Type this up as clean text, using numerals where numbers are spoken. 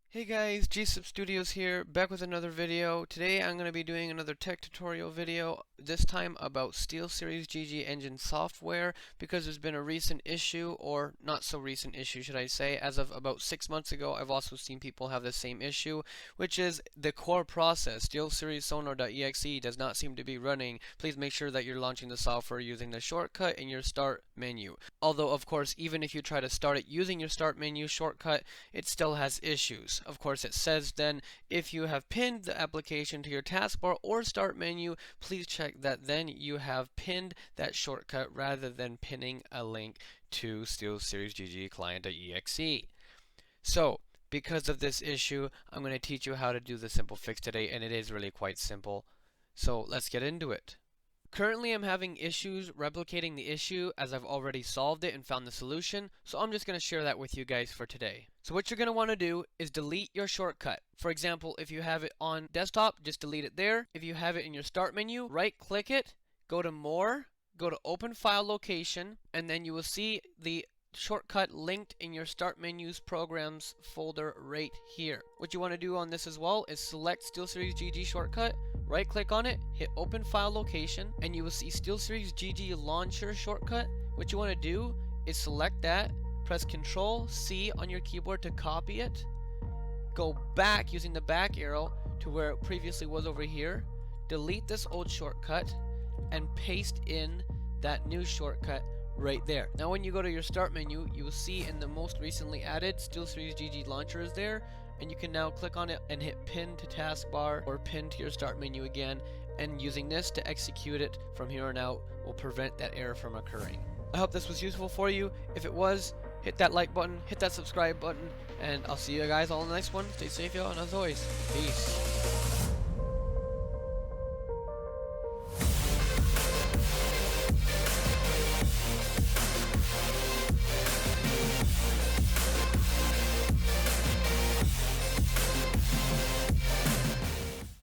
Hey guys, GSub Studios here, back with another video. Today I'm going to be doing another tech tutorial video, this time about SteelSeries GG engine software, because there's been a recent issue, or not so recent issue should I say, as of about 6 months ago. I've also seen people have the same issue, which is the core process, SteelSeries sonar.exe, does not seem to be running. Please make sure that you're launching the software using the shortcut in your start menu. Although of course, even if you try to start it using your start menu shortcut, it still has issues. Of course, it says then if you have pinned the application to your taskbar or start menu, please check that then you have pinned that shortcut rather than pinning a link to SteelSeries GG client.exe. So, because of this issue, I'm going to teach you how to do the simple fix today, and it is really quite simple. So, let's get into it. Currently, I'm having issues replicating the issue as I've already solved it and found the solution, so I'm just going to share that with you guys for today. So what you're going to want to do is delete your shortcut. For example, if you have it on desktop, just delete it there. If you have it in your start menu, right click it, go to more, go to open file location, and then you will see the shortcut linked in your start menu's programs folder right here. What you want to do on this as well is select SteelSeries GG shortcut, right click on it, hit open file location, and you will see SteelSeries GG launcher shortcut. What you want to do is select that, press Ctrl C on your keyboard to copy it, go back using the back arrow to where it previously was over here, delete this old shortcut, and paste in that new shortcut right there. Now when you go to your start menu, you will see in the most recently added SteelSeries GG launcher is there, and you can now click on it and hit pin to taskbar or pin to your start menu again, and using this to execute it from here on out will prevent that error from occurring. I hope this was useful for you. If it was, hit that like button, hit that subscribe button, and I'll see you guys all in the next one. Stay safe, y'all, and as always, peace.